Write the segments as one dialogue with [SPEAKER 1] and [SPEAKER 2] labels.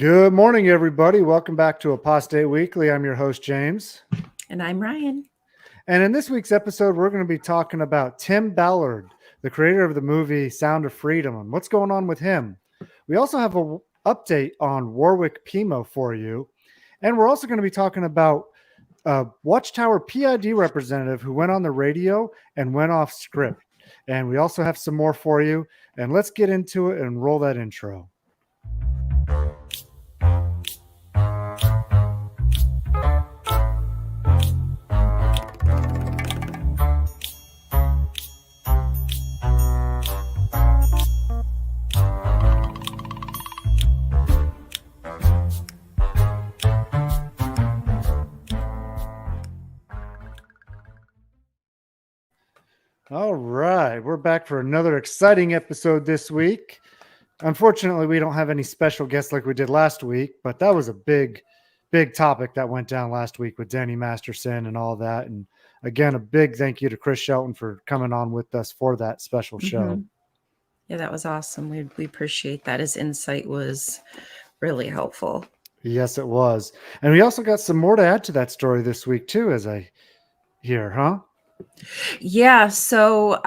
[SPEAKER 1] Good morning, everybody. Welcome back to Apostate Weekly. I'm your host, James.
[SPEAKER 2] And I'm Ryan.
[SPEAKER 1] And in this week's episode, we're going to be talking about Tim Ballard, the creator of the movie Sound of Freedom, and what's going on with him. We also have an update on Warwick Pimo for you. And we're also going to be talking about a Watchtower PID representative who went on the radio and went off script. And we also have some more for you. And let's get into it and roll that intro. All right, we're back for another exciting episode this week. Unfortunately, we don't have any special guests like we did last week, but that was a big topic that went down last week with Danny Masterson and all that. And again, a big thank you to Chris Shelton for coming on with us for that special show.
[SPEAKER 2] Yeah, that was awesome. We appreciate that. His insight was really helpful.
[SPEAKER 1] Yes, it was. And we also got some more to add to that story this week too, as I hear, huh?
[SPEAKER 2] Yeah, so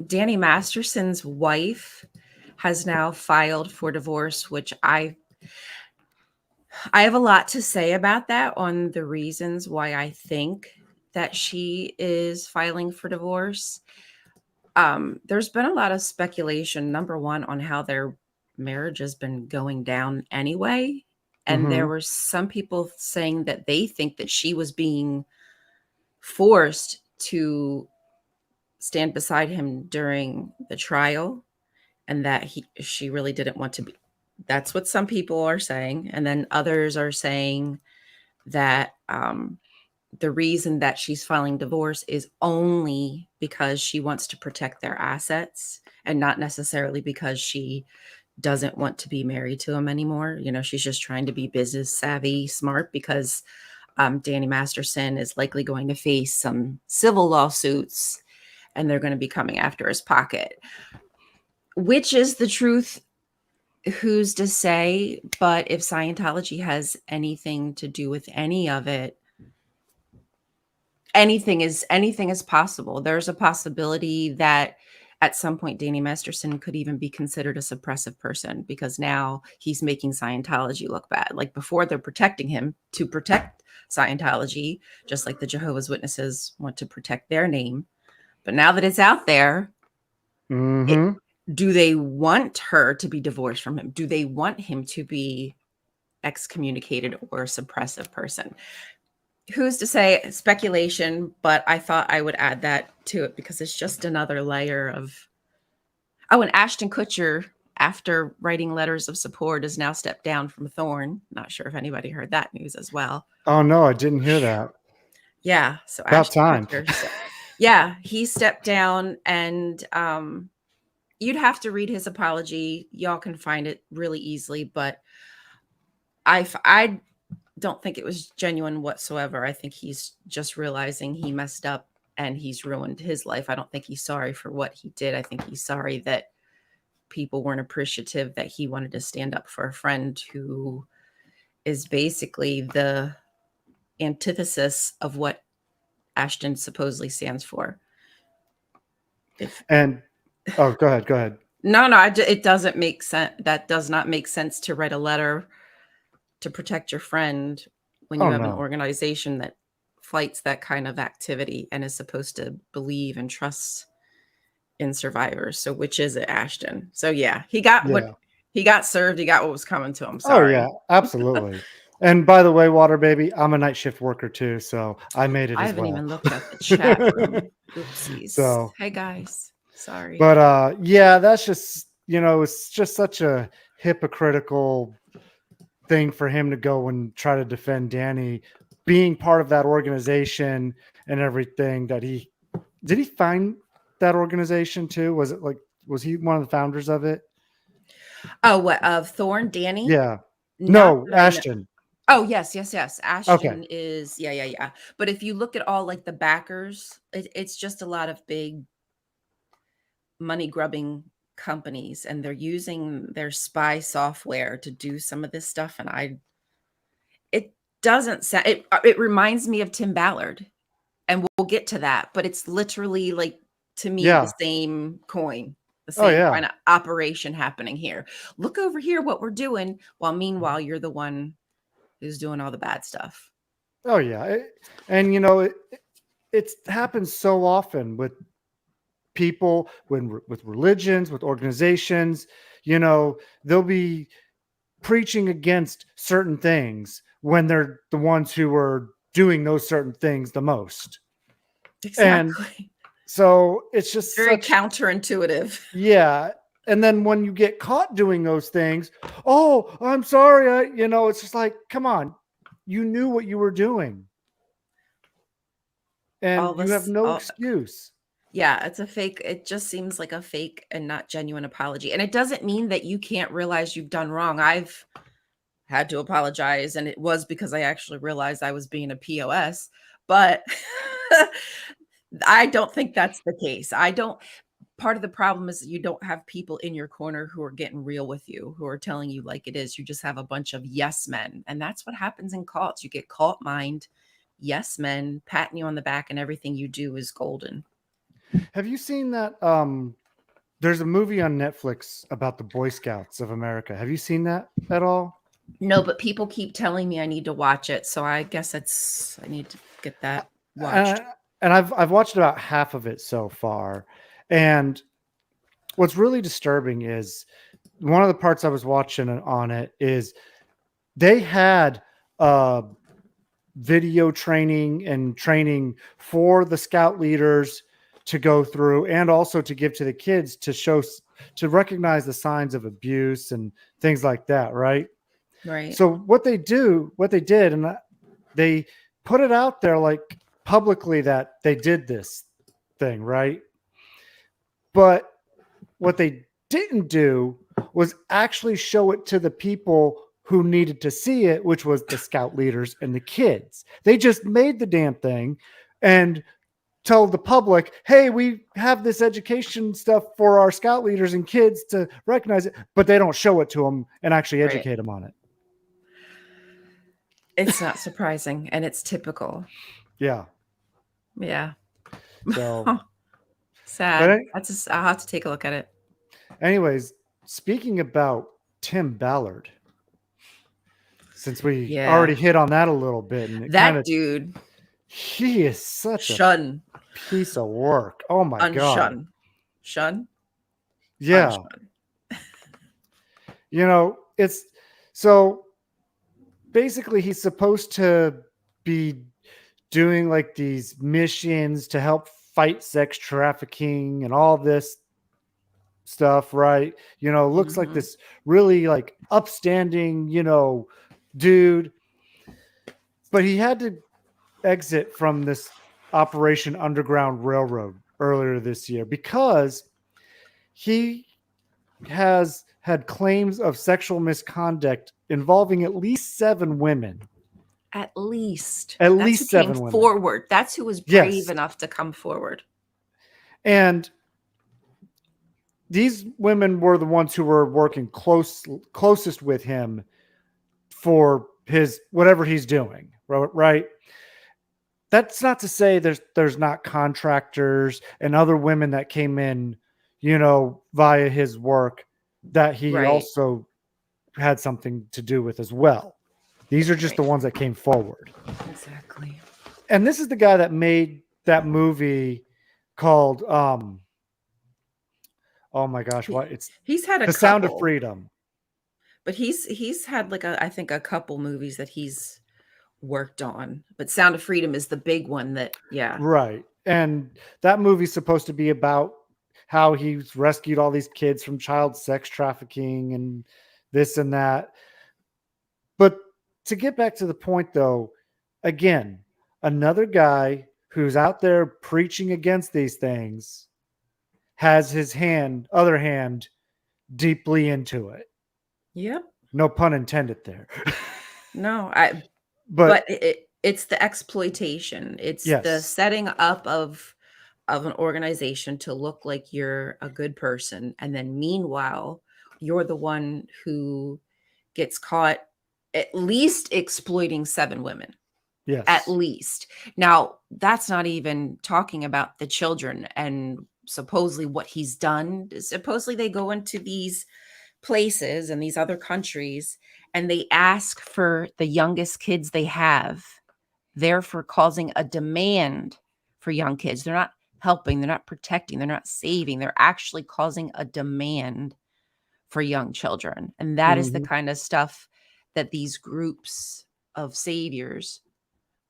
[SPEAKER 2] Danny Masterson's wife has now filed for divorce, which I have a lot to say about that on the reasons why I think that she is filing for divorce. There's been a lot of speculation, number one, on how their marriage has been going down anyway. And there were some people saying that they think that she was being forced to stand beside him during the trial and that she really didn't want to be. That's what some people are saying. And then others are saying that the reason that she's filing divorce is only because she wants to protect their assets and not necessarily because she doesn't want to be married to him anymore. You know, she's just trying to be business savvy, smart, because Danny Masterson is likely going to face some civil lawsuits and they're going to be coming after his pocket. Which is the truth? Who's to say? But if Scientology has anything to do with any of it, anything is possible. There's a possibility that at some point Danny Masterson could even be considered a suppressive person because now he's making Scientology look bad. Like before, they're protecting him to protect Scientology, just like the Jehovah's Witnesses want to protect their name. But now that it's out there, do they want her to be divorced from him? Do they want him to be excommunicated or a suppressive person? Who's to say? Speculation, but I thought I would add that to it because it's just another layer of. Oh, and Ashton Kutcher, after writing letters of support, has now stepped down from Thorne. Not sure if anybody heard that news as well.
[SPEAKER 1] Oh no, I didn't hear that.
[SPEAKER 2] Yeah, so
[SPEAKER 1] about
[SPEAKER 2] Ashton
[SPEAKER 1] time.
[SPEAKER 2] Kutcher, yeah, he stepped down, and you'd have to read his apology. Y'all can find it really easily, but I don't think it was genuine whatsoever. I think he's just realizing he messed up and he's ruined his life. I don't think he's sorry for what he did. I think he's sorry that people weren't appreciative that he wanted to stand up for a friend who is basically the antithesis of what Ashton supposedly stands for.
[SPEAKER 1] Go ahead.
[SPEAKER 2] No, it doesn't make sense. That does not make sense to write a letter to protect your friend when you have an organization that fights that kind of activity and is supposed to believe and trust in survivors. So which is it, Ashton? So yeah, he got what he got served. He got what was coming to him. Sorry.
[SPEAKER 1] Oh yeah, absolutely. And by the way, Water Baby, I'm a night shift worker too, so I made it
[SPEAKER 2] I
[SPEAKER 1] as
[SPEAKER 2] haven't
[SPEAKER 1] well.
[SPEAKER 2] even looked at the chat room. Oopsies.
[SPEAKER 1] So,
[SPEAKER 2] hey guys, sorry.
[SPEAKER 1] But yeah, that's just, it's just such a hypocritical thing for him to go and try to defend Danny being part of that organization and everything that did he find that organization too? Was he one of the founders of it?
[SPEAKER 2] Oh, what, of Thorne, Danny?
[SPEAKER 1] Yeah. No, Ashton.
[SPEAKER 2] Oh, yes. Ashton is, yeah. But if you look at all like the backers, it's just a lot of big money grubbing companies and they're using their spy software to do some of this stuff, and it doesn't sound it reminds me of Tim Ballard, and we'll get to that, but it's literally like, to me, the
[SPEAKER 1] Yeah.
[SPEAKER 2] same coin, the
[SPEAKER 1] Oh
[SPEAKER 2] same
[SPEAKER 1] yeah.
[SPEAKER 2] kind of operation happening here. Look over here what we're doing, while meanwhile you're the one who's doing all the bad stuff.
[SPEAKER 1] Oh yeah. And it happens so often with people, with religions, with organizations. They'll be preaching against certain things when they're the ones who are doing those certain things the most. And
[SPEAKER 2] Exactly.
[SPEAKER 1] so it's
[SPEAKER 2] It's
[SPEAKER 1] just
[SPEAKER 2] very
[SPEAKER 1] such,
[SPEAKER 2] counterintuitive.
[SPEAKER 1] yeah. And then when you get caught doing those things, oh, I'm sorry. It's just like, come on, you knew what you were doing
[SPEAKER 2] All
[SPEAKER 1] and you have
[SPEAKER 2] this,
[SPEAKER 1] no
[SPEAKER 2] all,
[SPEAKER 1] excuse.
[SPEAKER 2] yeah, it's a fake. It just seems like a fake and not genuine apology. And it doesn't mean that you can't realize you've done wrong. I've had to apologize, and it was because I actually realized I was being a POS. But I don't think that's the case. I don't. Part of the problem is that you don't have people in your corner who are getting real with you, who are telling you like it is. You just have a bunch of yes men. And that's what happens in cults. You get cult mind, yes men patting you on the back, and everything you do is golden.
[SPEAKER 1] Have you seen that? There's a movie on Netflix about the Boy Scouts of America. Have you seen that at all?
[SPEAKER 2] No, but people keep telling me I need to watch it. So I guess I need to get that watched.
[SPEAKER 1] And, and I've watched about half of it so far. And what's really disturbing is one of the parts I was watching on it is they had video training and training for the scout leaders to go through, and also to give to the kids to recognize the signs of abuse and things like that, right?
[SPEAKER 2] Right.
[SPEAKER 1] So what they did, and they put it out there like publicly that they did this thing, right? But what they didn't do was actually show it to the people who needed to see it, which was the scout leaders and the kids. They just made the damn thing and told the public, hey, we have this education stuff for our scout leaders and kids to recognize it, but they don't show it to them and actually
[SPEAKER 2] Right.
[SPEAKER 1] educate them on it.
[SPEAKER 2] It's not surprising, and it's typical.
[SPEAKER 1] Yeah.
[SPEAKER 2] Yeah.
[SPEAKER 1] So,
[SPEAKER 2] Sad.
[SPEAKER 1] but
[SPEAKER 2] That's just, I'll have to take a look at it.
[SPEAKER 1] anyways, speaking about Tim Ballard, since we
[SPEAKER 2] Yeah.
[SPEAKER 1] already hit on that a little bit, and it
[SPEAKER 2] That dude,
[SPEAKER 1] he is such
[SPEAKER 2] shun,
[SPEAKER 1] a piece of work. Oh my God.
[SPEAKER 2] unshun, shun,
[SPEAKER 1] Yeah.
[SPEAKER 2] unshun.
[SPEAKER 1] It's so basically he's supposed to be doing like these missions to help fight sex trafficking and all this stuff, right? Looks like this really like upstanding, dude. But he had to exit from this Operation Underground Railroad earlier this year because he has had claims of sexual misconduct involving at least 7 women.
[SPEAKER 2] At least.
[SPEAKER 1] At
[SPEAKER 2] That's
[SPEAKER 1] least
[SPEAKER 2] who
[SPEAKER 1] 7
[SPEAKER 2] came
[SPEAKER 1] women.
[SPEAKER 2] forward. That's who was brave
[SPEAKER 1] Yes.
[SPEAKER 2] enough to come forward.
[SPEAKER 1] And these women were the ones who were working closest with him for his whatever he's doing, right? That's not to say there's not contractors and other women that came in, via his work that he
[SPEAKER 2] Right.
[SPEAKER 1] also had something to do with as well. These are just the ones that came forward.
[SPEAKER 2] Exactly.
[SPEAKER 1] And this is the guy that made that movie called oh my gosh,
[SPEAKER 2] he's had a
[SPEAKER 1] The
[SPEAKER 2] couple.
[SPEAKER 1] Sound of Freedom.
[SPEAKER 2] But he's had like I think a couple movies that he's worked on. But Sound of Freedom is the big one that, yeah.
[SPEAKER 1] Right. And that movie's supposed to be about how he's rescued all these kids from child sex trafficking and this and that. But to get back to the point though, again, another guy who's out there preaching against these things has his other hand deeply into it.
[SPEAKER 2] Yep.
[SPEAKER 1] No pun intended there.
[SPEAKER 2] No,
[SPEAKER 1] but
[SPEAKER 2] it's the exploitation. It's the
[SPEAKER 1] yes.
[SPEAKER 2] setting up of of an organization to look like you're a good person, and then meanwhile you're the one who gets caught at least exploiting 7 women, at
[SPEAKER 1] Yes.
[SPEAKER 2] least. Now, that's not even talking about the children and supposedly what he's done. Supposedly they go into these places and these other countries and they ask for the youngest kids they have, therefore causing a demand for young kids. They're not helping, they're not protecting, they're not saving, they're actually causing a demand for young children. And that is the
[SPEAKER 1] Mhm.
[SPEAKER 2] kind of stuff that these groups of saviors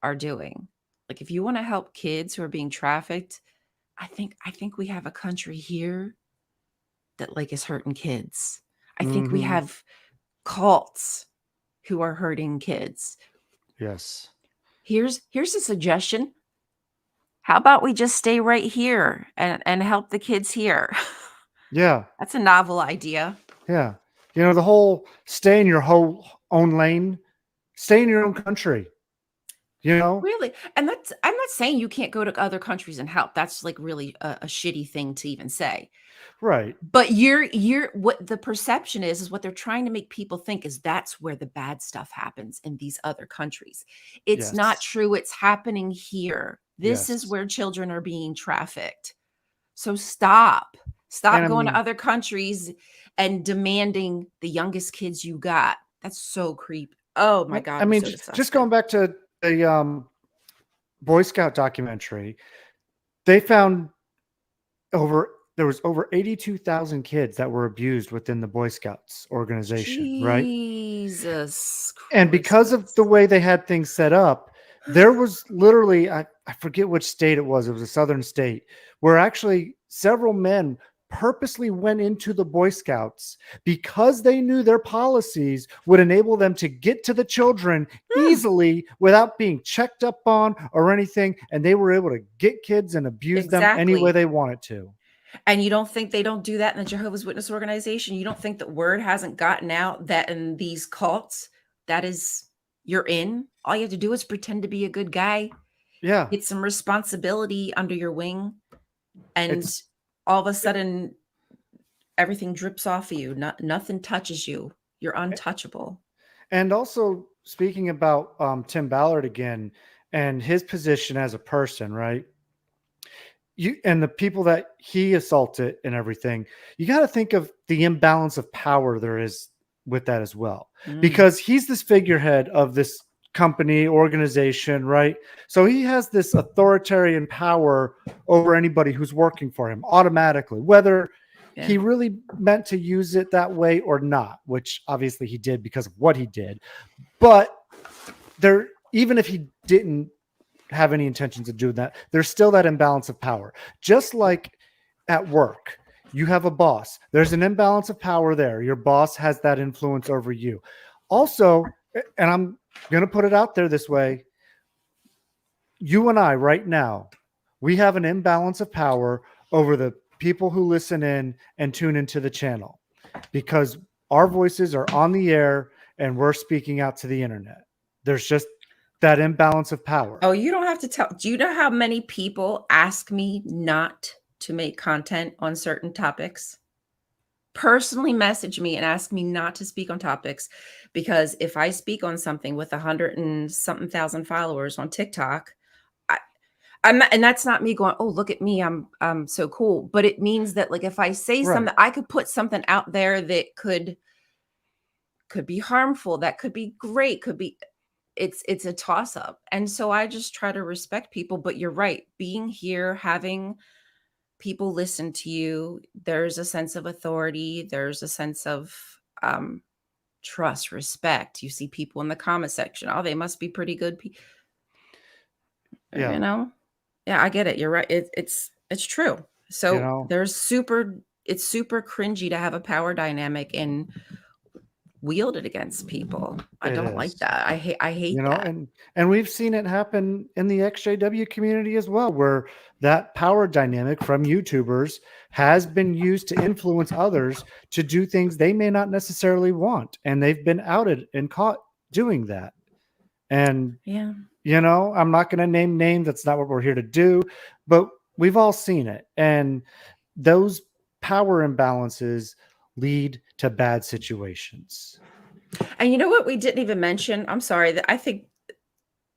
[SPEAKER 2] are doing. Like if you want to help kids who are being trafficked, I think we have a country here that like is hurting kids. I think we
[SPEAKER 1] Mhm.
[SPEAKER 2] have cults who are hurting kids.
[SPEAKER 1] Yes.
[SPEAKER 2] Here's a suggestion. How about we just stay right here and help the kids here?
[SPEAKER 1] Yeah.
[SPEAKER 2] That's a novel idea.
[SPEAKER 1] Yeah. You know, the whole stay in your whole own lane, stay in your own country, you know?
[SPEAKER 2] Really? And that's I'm not saying you can't go to other countries and help. That's like really a shitty thing to even say.
[SPEAKER 1] Right.
[SPEAKER 2] But you're what the perception is what they're trying to make people think is that's where the bad stuff happens in these other countries. It's not
[SPEAKER 1] Yes.
[SPEAKER 2] true. It's happening here. This is
[SPEAKER 1] Yes.
[SPEAKER 2] where children are being trafficked. So stop.
[SPEAKER 1] And
[SPEAKER 2] Stop
[SPEAKER 1] I
[SPEAKER 2] going to
[SPEAKER 1] mean,
[SPEAKER 2] other countries and demanding the youngest kids you got. That's so creepy. Oh my
[SPEAKER 1] I
[SPEAKER 2] God, I'm
[SPEAKER 1] mean,
[SPEAKER 2] so
[SPEAKER 1] just
[SPEAKER 2] disgusted.
[SPEAKER 1] going back to the Boy Scout documentary, they found over there was over 82,000 kids that were abused within the Boy Scouts organization, right?
[SPEAKER 2] Jesus
[SPEAKER 1] And because of the
[SPEAKER 2] Christmas.
[SPEAKER 1] way they had things set up, there was literally, I forget which state it was a southern state, where actually several men purposely went into the Boy Scouts because they knew their policies would enable them to get to the children
[SPEAKER 2] Hmm,
[SPEAKER 1] easily without being checked up on or anything. And they were able to get kids and abuse them any way
[SPEAKER 2] exactly.
[SPEAKER 1] they wanted to.
[SPEAKER 2] And you don't think they don't do that in the Jehovah's Witness organization? You don't think that word hasn't gotten out that in these cults, that is, you're in? All you have to do is pretend to be a good guy,
[SPEAKER 1] Yeah.
[SPEAKER 2] get some responsibility under your wing, and
[SPEAKER 1] It's,
[SPEAKER 2] all of a sudden everything drips off of you. Nothing touches you. You're untouchable.
[SPEAKER 1] and also speaking about Tim Ballard again and his position as a person, right? You and the people that he assaulted and everything, you got to think of the imbalance of power there is with that as well.
[SPEAKER 2] Mm,
[SPEAKER 1] Because he's this figurehead of this company organization, right? So he has this authoritarian power over anybody who's working for him automatically, whether
[SPEAKER 2] yeah.
[SPEAKER 1] he really meant to use it that way or not, which obviously he did because of what he did. But there, even if he didn't have any intentions of doing that, there's still that imbalance of power. Just like at work, you have a boss. There's an imbalance of power there. Your boss has that influence over you. Also, and I'm going to put it out there this way, you and I right now, we have an imbalance of power over the people who listen in and tune into the channel because our voices are on the air and we're speaking out to the internet. There's just that imbalance of power.
[SPEAKER 2] Oh, you don't have to tell. Do you know how many people ask me not to make content on certain topics? Personally message me and ask me not to speak on topics because if I speak on something with 100 and something thousand followers on TikTok, I, I'm not, and that's not me going, oh, look at me, I'm so cool. But it means that like if I say
[SPEAKER 1] Right.
[SPEAKER 2] something, I could put something out there that could be harmful, that could be great, could be it's a toss up. And so I just try to respect people. But you're right, being here, having people listen to you, there's a sense of authority, there's a sense of um trust, respect. You see people in the comment section, oh, they must be pretty good people, you
[SPEAKER 1] Yeah.
[SPEAKER 2] know. Yeah, I get it, you're right, it's true.
[SPEAKER 1] You
[SPEAKER 2] So
[SPEAKER 1] know,
[SPEAKER 2] there's super it's super cringy to have a power dynamic and wield it against people. I
[SPEAKER 1] it
[SPEAKER 2] don't like
[SPEAKER 1] is.
[SPEAKER 2] that. I hate
[SPEAKER 1] You know,
[SPEAKER 2] that.
[SPEAKER 1] and we've seen it happen in the XJW community as well, where that power dynamic from YouTubers has been used to influence others to do things they may not necessarily want, and they've been outed and caught doing that. And
[SPEAKER 2] Yeah.
[SPEAKER 1] you know, I'm not going to name names. That's not what we're here to do. But we've all seen it. And those power imbalances lead to bad situations.
[SPEAKER 2] And you know what we didn't even mention? I'm sorry, that I think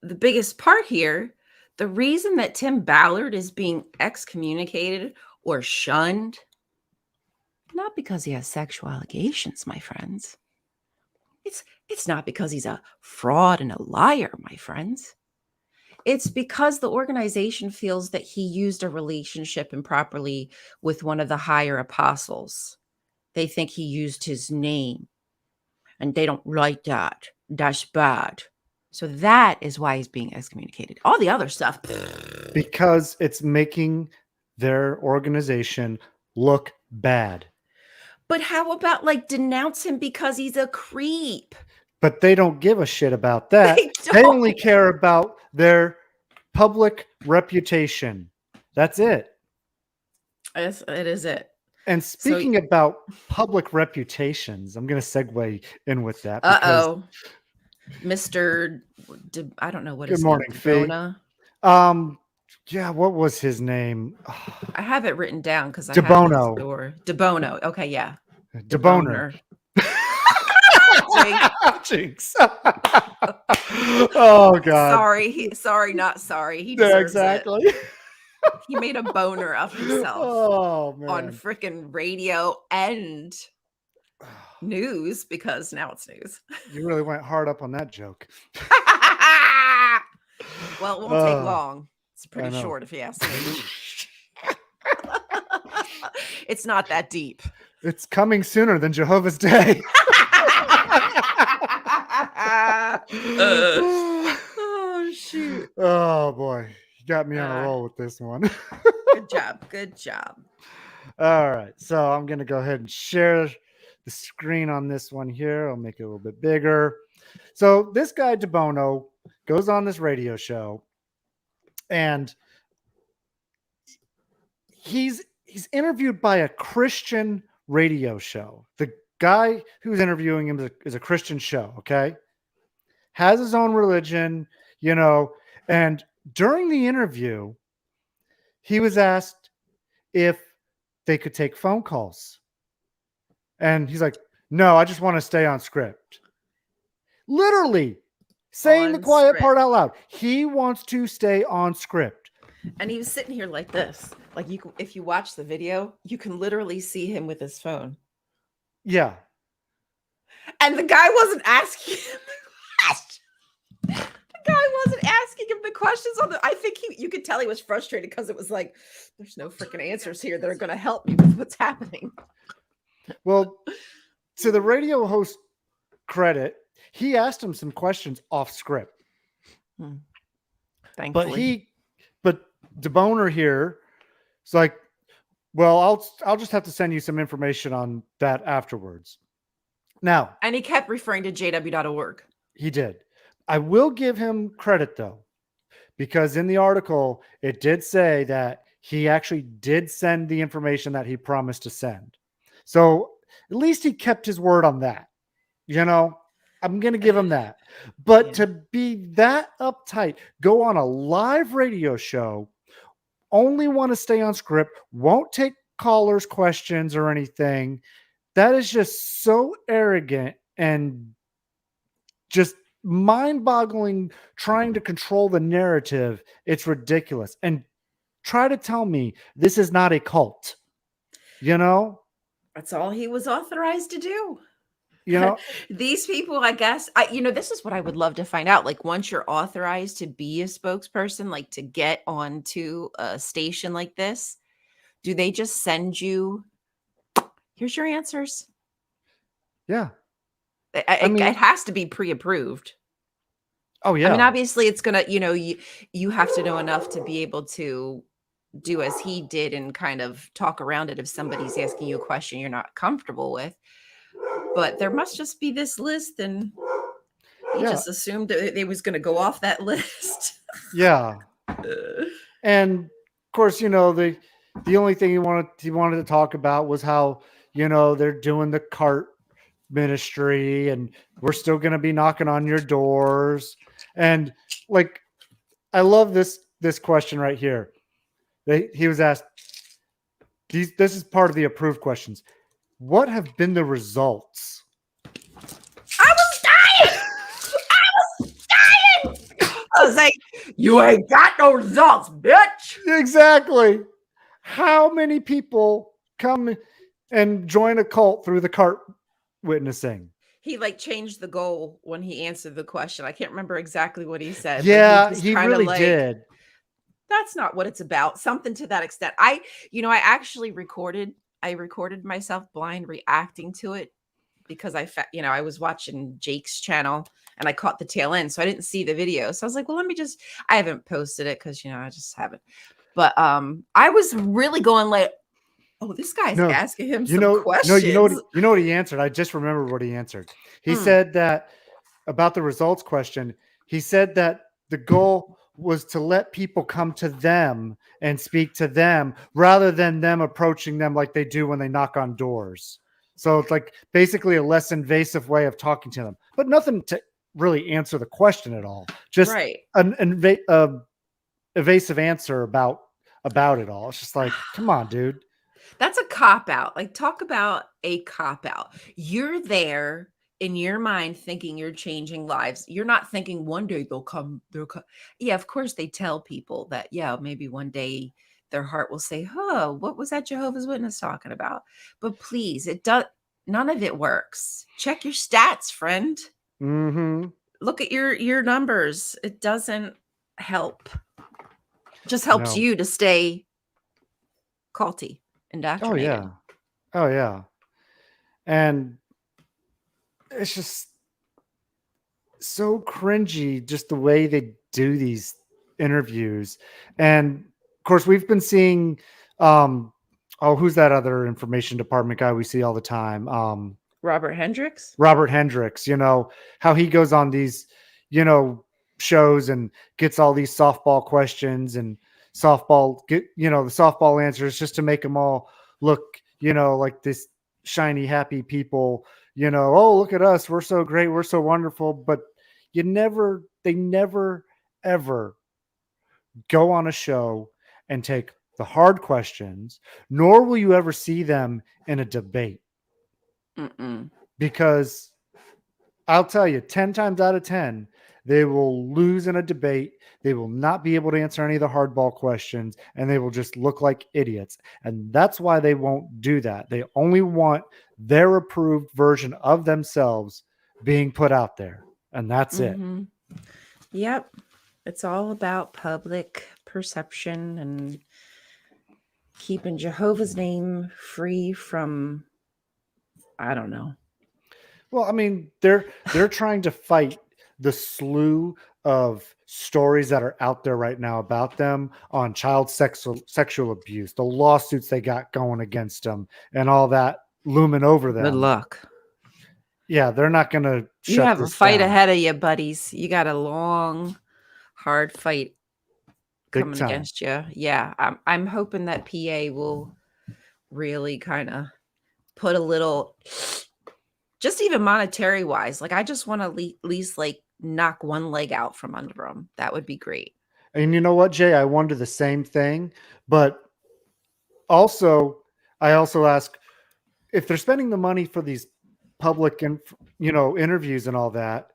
[SPEAKER 2] the biggest part here, the reason that Tim Ballard is being excommunicated or shunned, not because he has sexual allegations, my friends. It's not because he's a fraud and a liar, my friends. It's because the organization feels that he used a relationship improperly with one of the higher apostles. They think he used his name, and they don't like that. That's bad. So that is why he's being excommunicated. All the other stuff.
[SPEAKER 1] Because it's making their organization look bad.
[SPEAKER 2] But how about like denounce him because he's a creep?
[SPEAKER 1] But they don't give a shit about that.
[SPEAKER 2] They
[SPEAKER 1] They only
[SPEAKER 2] don't.
[SPEAKER 1] care about their public reputation. That's it.
[SPEAKER 2] It is it.
[SPEAKER 1] And speaking about public reputations, I'm going to segue in with that.
[SPEAKER 2] Uh-oh. Mr. I don't know what
[SPEAKER 1] Good
[SPEAKER 2] his
[SPEAKER 1] morning,
[SPEAKER 2] name is.
[SPEAKER 1] Fee. Yeah, what was his name?
[SPEAKER 2] I have it written down because I have it in the store. DeBono. Okay, yeah.
[SPEAKER 1] DeBoner.
[SPEAKER 2] Jinx.
[SPEAKER 1] Oh God.
[SPEAKER 2] Sorry, not sorry. He deserves
[SPEAKER 1] exactly.
[SPEAKER 2] it. He made a boner of himself on freaking radio and news, because now it's news.
[SPEAKER 1] You really went hard up on that joke.
[SPEAKER 2] Well, it won't take long. It's pretty short if you ask me. It's not that deep.
[SPEAKER 1] It's coming sooner than Jehovah's Day.
[SPEAKER 2] Oh, shoot.
[SPEAKER 1] Oh, boy. You got me on a roll with this one.
[SPEAKER 2] Good job. Good job.
[SPEAKER 1] All right. So I'm going to go ahead and share the screen on this one here. I'll make it a little bit bigger. So this guy, DeBono, goes on this radio show, and he's interviewed by a Christian radio show. The guy who's interviewing him is a Christian show, okay? Has his own religion, and during the interview, he was asked if they could take phone calls. And he's like, no, I just want to stay on script. Literally saying the quiet part out loud. He wants to stay on script.
[SPEAKER 2] And he was sitting here like this. Like, if you watch the video, you can literally see him with his phone.
[SPEAKER 1] Yeah.
[SPEAKER 2] And the guy wasn't asking him the question. The guy wasn't asking him the questions I think you could tell he was frustrated because it was like, there's no freaking answers here that are going to help me with what's happening. Well,
[SPEAKER 1] to the radio host credit, he asked him some questions off script.
[SPEAKER 2] Thankfully.
[SPEAKER 1] But DeBoner here is like, well, I'll just have to send you some information on that afterwards. Now,
[SPEAKER 2] and he kept referring to jw.org.
[SPEAKER 1] He did. I will give him credit though, because in the article it did say that he actually did send the information that he promised to send. So at least he kept his word on that. I'm going to give him that. But to be that uptight, go on a live radio show, only want to stay on script, won't take callers' questions or anything, that is just so arrogant and just mind-boggling, trying to control the narrative. It's ridiculous. And try to tell me this is not a cult.
[SPEAKER 2] That's all he was authorized to do. These people, I guess, this is what I would love to find out. Like, once you're authorized to be a spokesperson, like to get onto a station like this, do they just send you, here's your answers?
[SPEAKER 1] Yeah.
[SPEAKER 2] It has to be pre-approved.
[SPEAKER 1] Oh, yeah.
[SPEAKER 2] I mean, obviously it's going to, you have to know enough to be able to do as he did and kind of talk around it if somebody's asking you a question you're not comfortable with. But there must just be this list, and he just assumed that it was going to go off that list.
[SPEAKER 1] Yeah. And of course, the only thing he wanted to talk about was how, they're doing the cart ministry and we're still going to be knocking on your doors. And like, I love this question right here. He was asked, this is part of the approved questions. What have been the results?
[SPEAKER 2] I was dying. I was dying. I was like, you ain't got no results, bitch.
[SPEAKER 1] Exactly. How many people come and join a cult through the cart witnessing?
[SPEAKER 2] He like changed the goal when he answered the question. I can't remember exactly what he said.
[SPEAKER 1] Yeah,
[SPEAKER 2] but
[SPEAKER 1] he really did.
[SPEAKER 2] That's not what it's about. Something to that extent. I actually recorded myself blind reacting to it because I was watching Jake's channel and I caught the tail end. So I didn't see the video. So I was like, well, I haven't posted it because, I just haven't. But I was really going like, oh, this guy's asking him some questions.
[SPEAKER 1] You know what he answered? I just remember what he answered. He said that about the results question, he said that the goal was to let people come to them and speak to them rather than them approaching them like they do when they knock on doors. So it's like basically a less invasive way of talking to them, but nothing to really answer the question at all. Just an evasive answer about it all. It's just like, come on, dude.
[SPEAKER 2] That's a cop out. Like, talk about a cop out. You're there in your mind thinking you're changing lives. You're not thinking one day they'll come. Yeah, of course they tell people that, yeah, maybe one day their heart will say, oh, what was that Jehovah's Witness talking about? But please, none of it works. Check your stats, friend.
[SPEAKER 1] Mm-hmm.
[SPEAKER 2] Look at your numbers. It doesn't help. It just helps you to stay culty. Indoctrinated.
[SPEAKER 1] Oh yeah. And it's just so cringy, just the way they do these interviews. And of course, we've been seeing who's that other information department guy we see all the time?
[SPEAKER 2] Robert Hendricks,
[SPEAKER 1] how he goes on these, shows and gets all these softball questions and the softball answers just to make them all look, like this shiny, happy people, oh, look at us. We're so great. We're so wonderful. But they never, ever go on a show and take the hard questions, nor will you ever see them in a debate. Because I'll tell you, 10 times out of 10, they will lose in a debate. They will not be able to answer any of the hardball questions, and they will just look like idiots. And that's why they won't do that. They only want their approved version of themselves being put out there. And that's it.
[SPEAKER 2] Yep. It's all about public perception and keeping Jehovah's name free from, I don't know.
[SPEAKER 1] Well, I mean, they're trying to fight the slew of stories that are out there right now about them on child sexual abuse, the lawsuits they got going against them, and all that looming over them.
[SPEAKER 2] Good luck.
[SPEAKER 1] Yeah, they're not going to.
[SPEAKER 2] You have a fight ahead of you, buddies. You got a long, hard fight coming against you. Yeah, I'm hoping that PA will really kind of put a little, just even monetary wise. Like, I just want to at least like knock one leg out from under them. That would be great.
[SPEAKER 1] And you know what, Jay? I wonder the same thing, but I also ask if they're spending the money for these public and interviews and all that,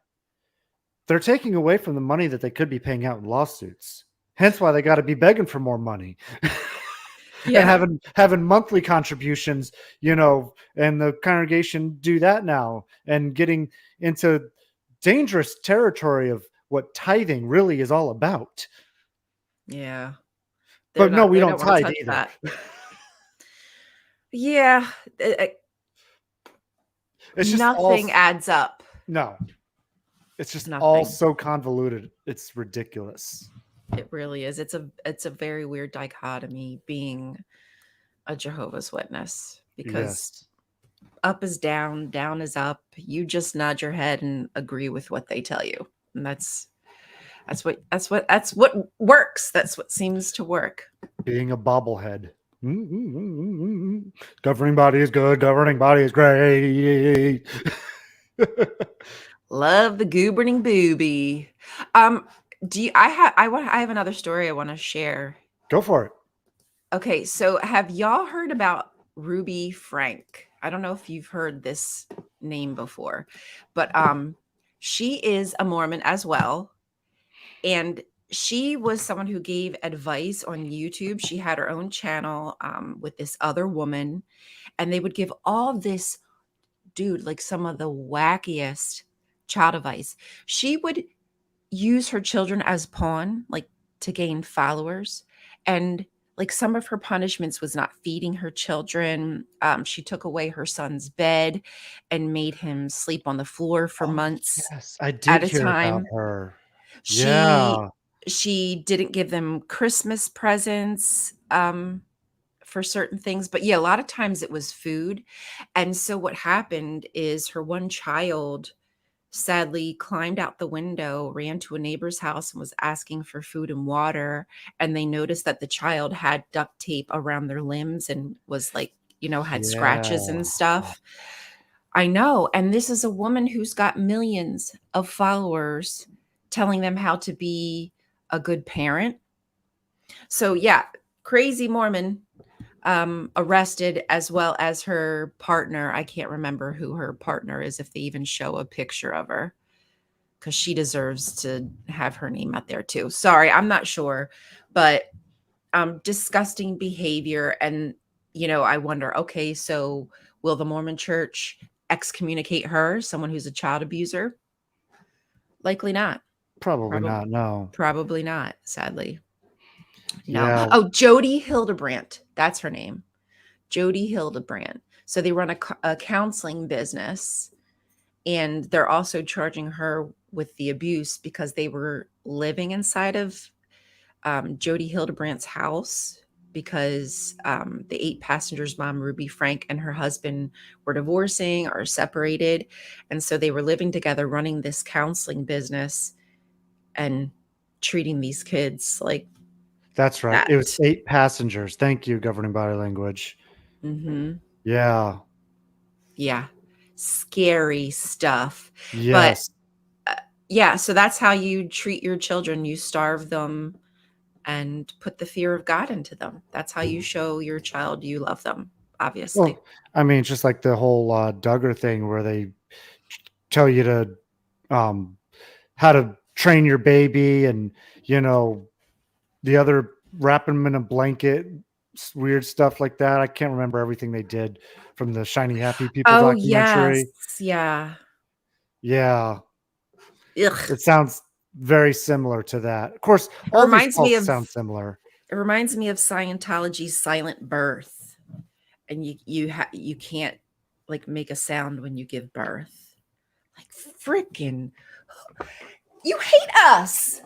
[SPEAKER 1] they're taking away from the money that they could be paying out in lawsuits. Hence why they got to be begging for more money. And having monthly contributions, and the congregation do that now, and getting into dangerous territory of what tithing really is all about.
[SPEAKER 2] Yeah.
[SPEAKER 1] But no, we don't tithe either.
[SPEAKER 2] Yeah.
[SPEAKER 1] It's just
[SPEAKER 2] nothing adds up.
[SPEAKER 1] No. It's just all so convoluted. It's ridiculous.
[SPEAKER 2] It really is. It's a very weird dichotomy being a Jehovah's Witness, because up is down, down is up. You just nod your head and agree with what they tell you. And that's what works. That's what seems to work. Being a
[SPEAKER 1] bobblehead. Governing body is good. Governing body is great.
[SPEAKER 2] Love the governing booby. I have another story I want to share.
[SPEAKER 1] Go for it.
[SPEAKER 2] Okay, so have y'all heard about Ruby Frank? I don't know if you've heard this name before, but she is a Mormon as well, and she was someone who gave advice on YouTube. She had her own channel with this other woman, and they would give all this dude like some of the wackiest child advice. She would use her children as pawn, like to gain followers. And like some of her punishments was not feeding her children. She took away her son's bed and made him sleep on the floor for
[SPEAKER 1] Oh,
[SPEAKER 2] months
[SPEAKER 1] yes. I
[SPEAKER 2] at
[SPEAKER 1] did
[SPEAKER 2] a
[SPEAKER 1] hear about
[SPEAKER 2] time.
[SPEAKER 1] her.
[SPEAKER 2] She
[SPEAKER 1] Yeah.
[SPEAKER 2] she didn't give them Christmas presents for certain things, but yeah, a lot of times it was food. And so what happened is her one child sadly climbed out the window, ran to a neighbor's house, and was asking for food and water. And they noticed that the child had duct tape around their limbs and was like, had
[SPEAKER 1] Yeah.
[SPEAKER 2] scratches and stuff. I know. And this is a woman who's got millions of followers telling them how to be a good parent. So, yeah, crazy Mormon arrested, as well as her partner. I can't remember who her partner is, if they even show a picture of her, because she deserves to have her name out there too. Sorry, I'm not sure, but disgusting behavior. And, I wonder, okay, so will the Mormon church excommunicate her, someone who's a child abuser? Likely not.
[SPEAKER 1] Probably
[SPEAKER 2] Probably,
[SPEAKER 1] not. No.
[SPEAKER 2] probably not, sadly. No.
[SPEAKER 1] Yeah.
[SPEAKER 2] Oh, Jody Hildebrandt. That's her name. Jody Hildebrandt. So they run a counseling business, and they're also charging her with the abuse because they were living inside of Jody Hildebrandt's house, because the 8 passengers mom, Ruby Frank, and her husband were divorcing or separated. And so they were living together, running this counseling business and treating these kids like
[SPEAKER 1] That's right. It was
[SPEAKER 2] that.
[SPEAKER 1] 8 passengers. Thank you, governing body language.
[SPEAKER 2] Hmm.
[SPEAKER 1] Yeah.
[SPEAKER 2] Yeah. Scary stuff. But
[SPEAKER 1] Yes.
[SPEAKER 2] yeah, so that's how you treat your children. You starve them and put the fear of God into them. That's how you show your child you love them, obviously.
[SPEAKER 1] Well, I mean, it's just like the whole Duggar thing where they tell you to um how to train your baby, and you know the other wrapping them in a blanket, weird stuff like that. I can't remember everything they did from the Shiny Happy People
[SPEAKER 2] Oh, yes.
[SPEAKER 1] documentary.
[SPEAKER 2] Yeah.
[SPEAKER 1] Yeah,
[SPEAKER 2] Ugh.
[SPEAKER 1] it sounds very similar to that. Of course,
[SPEAKER 2] It
[SPEAKER 1] all these
[SPEAKER 2] reminds me
[SPEAKER 1] cults
[SPEAKER 2] of
[SPEAKER 1] sound similar.
[SPEAKER 2] it reminds me of Scientology's silent birth. And you can't like make a sound when you give birth. Like freaking you hate us.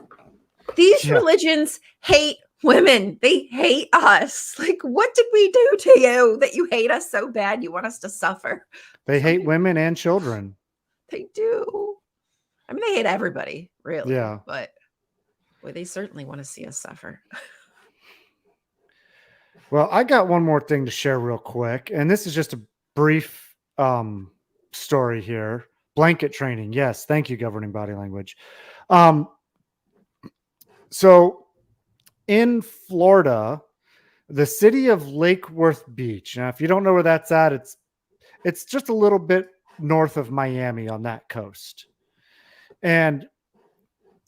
[SPEAKER 2] These
[SPEAKER 1] Yeah,
[SPEAKER 2] religions hate women. They hate us. Like, what did we do to you that you hate us so bad? You want us to suffer?
[SPEAKER 1] they hate
[SPEAKER 2] Like,
[SPEAKER 1] women and children.
[SPEAKER 2] they do. I mean, they hate everybody, really,
[SPEAKER 1] Yeah.
[SPEAKER 2] but boy, they certainly want to see us suffer.
[SPEAKER 1] Well, I got one more thing to share real quick, and this is just a brief story here. Blanket training. Yes, thank you, governing body language. Um, so in Florida, the city of Lake Worth Beach. Now, if you don't know where that's at, it's just a little bit north of Miami on that coast. And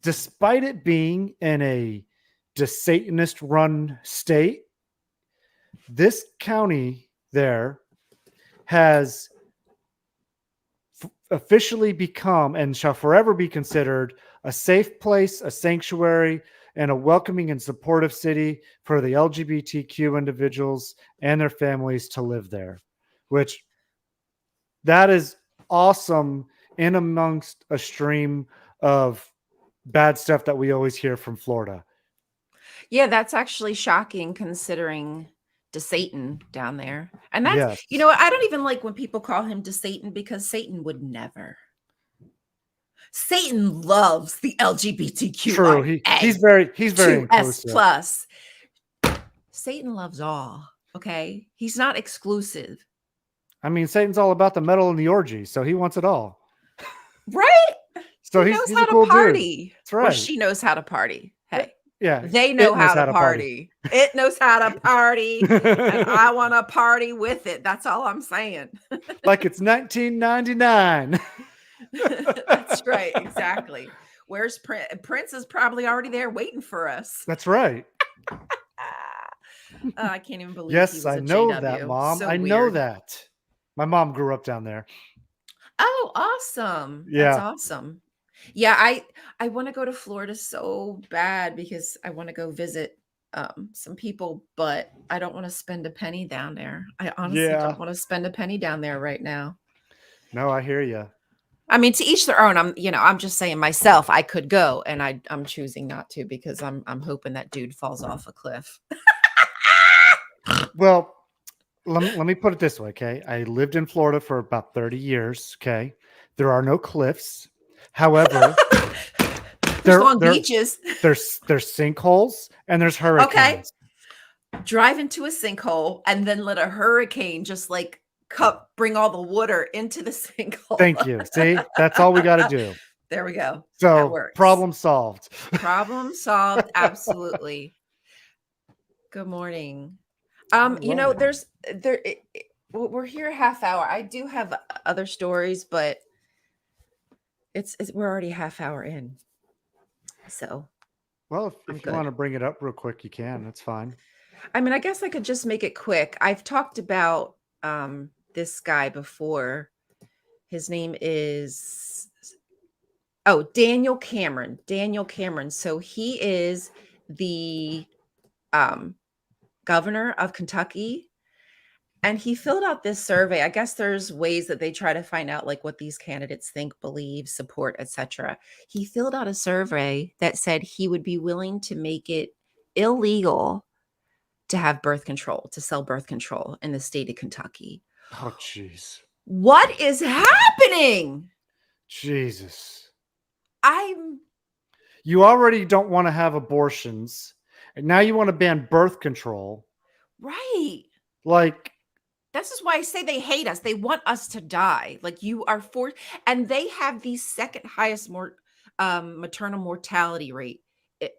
[SPEAKER 1] despite it being in a Satanist run state, this county there has officially become and shall forever be considered a safe place, a sanctuary, and a welcoming and supportive city for the LGBTQ individuals and their families to live there, which that is awesome in amongst a stream of bad stuff that we always hear from Florida.
[SPEAKER 2] Yeah, that's actually shocking considering to Satan down there. And that's,
[SPEAKER 1] Yes.
[SPEAKER 2] what, I don't even like when people call him to Satan, because Satan would never. Satan loves the
[SPEAKER 1] True.
[SPEAKER 2] LGBTQIA
[SPEAKER 1] He's very
[SPEAKER 2] 2S
[SPEAKER 1] inclusive.
[SPEAKER 2] plus. Satan loves all. Okay. He's not exclusive.
[SPEAKER 1] I mean, Satan's all about the metal and the orgy, so he wants it all.
[SPEAKER 2] Right?
[SPEAKER 1] So
[SPEAKER 2] He knows
[SPEAKER 1] he's
[SPEAKER 2] how
[SPEAKER 1] a
[SPEAKER 2] to
[SPEAKER 1] cool dude.
[SPEAKER 2] party.
[SPEAKER 1] That's
[SPEAKER 2] Or
[SPEAKER 1] right.
[SPEAKER 2] she knows how to party. Hey.
[SPEAKER 1] Yeah,
[SPEAKER 2] They
[SPEAKER 1] it
[SPEAKER 2] know
[SPEAKER 1] knows
[SPEAKER 2] how to party. It knows how to party, and I want to party with it. That's all I'm saying.
[SPEAKER 1] Like it's 1999.
[SPEAKER 2] That's right. Exactly. Where's Prince? Prince is probably already there waiting for us.
[SPEAKER 1] That's right.
[SPEAKER 2] I can't even believe he
[SPEAKER 1] Yes,
[SPEAKER 2] was
[SPEAKER 1] I
[SPEAKER 2] a
[SPEAKER 1] know that,
[SPEAKER 2] JW.
[SPEAKER 1] Mom.
[SPEAKER 2] So
[SPEAKER 1] I know
[SPEAKER 2] weird.
[SPEAKER 1] that. My mom grew up down there.
[SPEAKER 2] Oh, awesome. That's
[SPEAKER 1] Yeah.
[SPEAKER 2] awesome. Yeah, I want to go to Florida so bad because I want to go visit some people, but I don't want to spend a penny down there. I honestly
[SPEAKER 1] Yeah.
[SPEAKER 2] don't want to spend a penny down there right now.
[SPEAKER 1] No, I hear you.
[SPEAKER 2] I mean, to each their own. I'm just saying myself, I could go, and I'm choosing not to because I'm hoping that dude falls off a cliff.
[SPEAKER 1] Well, let me put it this way, okay? I lived in Florida for about 30 years, okay? There are no cliffs. However,
[SPEAKER 2] There's
[SPEAKER 1] there
[SPEAKER 2] long
[SPEAKER 1] there
[SPEAKER 2] beaches.
[SPEAKER 1] there's sinkholes and there's
[SPEAKER 2] Okay.
[SPEAKER 1] hurricanes.
[SPEAKER 2] Drive into a sinkhole and then let a hurricane just like bring all the water into the sinkhole.
[SPEAKER 1] Thank you. See? That's all we got to do.
[SPEAKER 2] There we go. That
[SPEAKER 1] So,
[SPEAKER 2] works.
[SPEAKER 1] problem solved.
[SPEAKER 2] Problem solved. Absolutely. Good morning.
[SPEAKER 1] All
[SPEAKER 2] You know,
[SPEAKER 1] right.
[SPEAKER 2] we're here a half hour. I do have other stories, but it's we're already a half hour in. So,
[SPEAKER 1] Well,
[SPEAKER 2] I'm
[SPEAKER 1] if you
[SPEAKER 2] good.
[SPEAKER 1] want to bring it up real quick, you can. That's fine.
[SPEAKER 2] I mean, I guess I could just make it quick. I've talked about this guy before. His name is Daniel Cameron. Daniel Cameron. So he is the governor of Kentucky, and he filled out this survey. I guess there's ways that they try to find out like what these candidates think, believe, support, etc. He filled out a survey that said he would be willing to make it illegal to have birth control, to sell birth control in the state of Kentucky.
[SPEAKER 1] Oh, jeez.
[SPEAKER 2] What is happening?
[SPEAKER 1] Jesus.
[SPEAKER 2] I'm
[SPEAKER 1] You already don't want to have abortions, and now you want to ban birth control.
[SPEAKER 2] right.
[SPEAKER 1] Like,
[SPEAKER 2] This is why I say they hate us. They want us to die. Like you are forced, and they have the second highest maternal mortality rate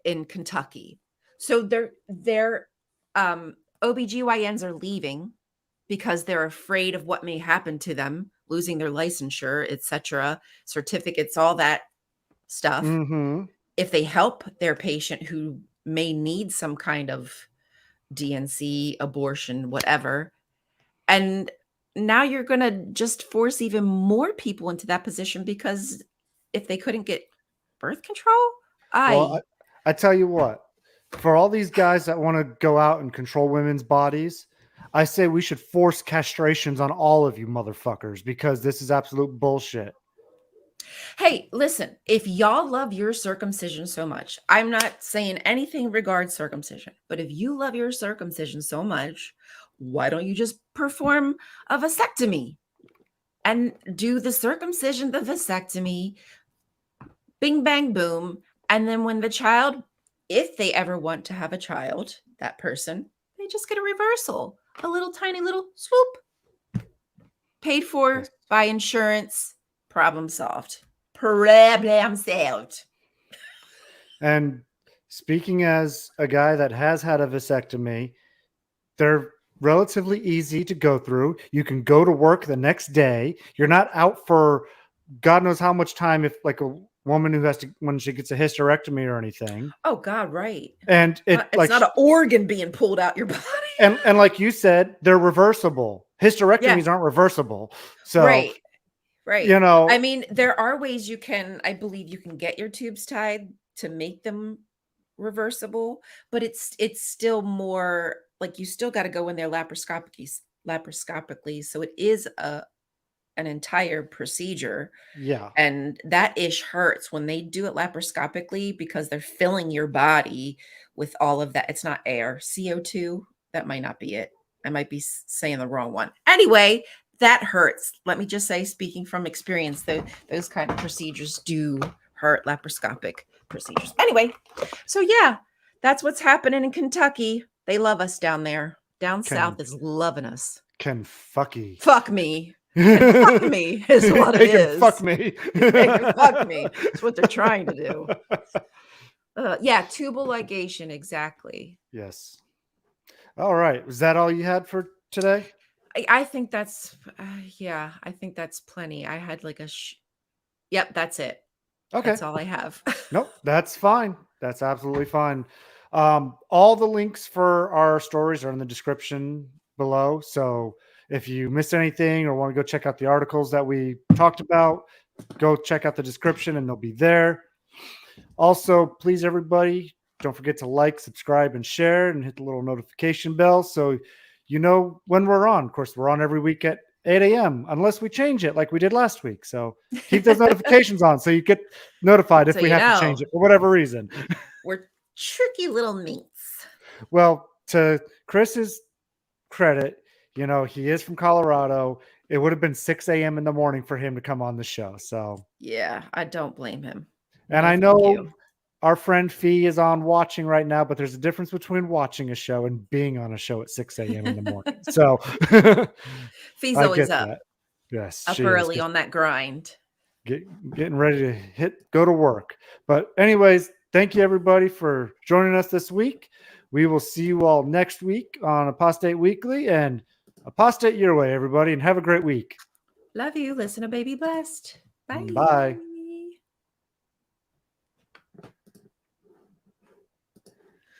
[SPEAKER 2] in Kentucky. So their OBGYNs are leaving because they're afraid of what may happen to them, losing their licensure, etc., certificates, all that stuff. If they help their patient who may need some kind of DNC, abortion, whatever. And now you're going to just force even more people into that position because if they couldn't get birth control,
[SPEAKER 1] well, I tell you what, for all these guys that want to go out and control women's bodies, I say we should force castrations on all of you motherfuckers because this is absolute bullshit.
[SPEAKER 2] Hey, listen, if y'all love your circumcision so much, I'm not saying anything regards circumcision, but if you love your circumcision so much, why don't you just perform a vasectomy and do the circumcision, the vasectomy, bing, bang, boom. And then when the child, if they ever want to have a child, that person, they just get a reversal, a little tiny little swoop, paid for by insurance, problem solved. Problem solved.
[SPEAKER 1] And speaking as a guy that has had a vasectomy, they're relatively easy to go through. You can go to work the next day. You're not out for God knows how much time if like a woman who has to when she gets a hysterectomy or anything.
[SPEAKER 2] Oh God, right.
[SPEAKER 1] And it's
[SPEAKER 2] not an organ being pulled out your body.
[SPEAKER 1] And like you said, they're reversible. Hysterectomies aren't reversible. So
[SPEAKER 2] right.
[SPEAKER 1] You know,
[SPEAKER 2] I mean, there are ways you can, I believe you can get your tubes tied to make them reversible, but it's still more like you still got to go in there laparoscopically. So it is an entire procedure.
[SPEAKER 1] Yeah.
[SPEAKER 2] And that ish hurts when they do it laparoscopically because they're filling your body with all of that. It's not air, CO2. That might not be it. I might be saying the wrong one. Anyway, that hurts. Let me just say, speaking from experience, those kind of procedures do hurt, laparoscopic procedures. Anyway, so yeah, that's what's happening in Kentucky. They love us down there. Down south is loving us.
[SPEAKER 1] Kentucky.
[SPEAKER 2] Fuck me. Fuck me is what it is.
[SPEAKER 1] Fuck me.
[SPEAKER 2] They can fuck me. It's what they're trying to do. Yeah, tubal ligation, exactly.
[SPEAKER 1] Yes. All right. Was that all you had for today?
[SPEAKER 2] I think that's yeah, I think that's plenty. I had like yep, that's it.
[SPEAKER 1] Okay.
[SPEAKER 2] That's all I have.
[SPEAKER 1] Nope, that's fine. That's absolutely fine. All the links for our stories are in the description below. So if you missed anything or want to go check out the articles that we talked about, go check out the description and they'll be there. Also, please, everybody, don't forget to like, subscribe, and share and hit the little notification bell so you know when we're on. Of course, we're on every week at 8 a.m. unless we change it like we did last week. So keep those notifications on so you get notified
[SPEAKER 2] So
[SPEAKER 1] if we
[SPEAKER 2] you
[SPEAKER 1] have to
[SPEAKER 2] know,
[SPEAKER 1] change it for whatever reason.
[SPEAKER 2] we're tricky little minks.
[SPEAKER 1] Well, to Chris's credit, you know, he is from Colorado. It would have been 6 a.m. in the morning for him to come on the show. So,
[SPEAKER 2] Yeah, I don't blame him.
[SPEAKER 1] and
[SPEAKER 2] No,
[SPEAKER 1] I
[SPEAKER 2] thank
[SPEAKER 1] know
[SPEAKER 2] you.
[SPEAKER 1] our friend Fee is on watching right now, but there's a difference between watching a show and being on a show at 6 a.m. in the morning. So
[SPEAKER 2] Fee's
[SPEAKER 1] I
[SPEAKER 2] always
[SPEAKER 1] get that. Yes,
[SPEAKER 2] up
[SPEAKER 1] she is
[SPEAKER 2] early on that grind.
[SPEAKER 1] getting ready to go to work. But anyways, thank you everybody for joining us this week. We will see you all next week on Apostate Weekly, and apostate your way, everybody, and have a great week.
[SPEAKER 2] Love you. Listen to Baby Blessed. Bye.
[SPEAKER 1] Bye.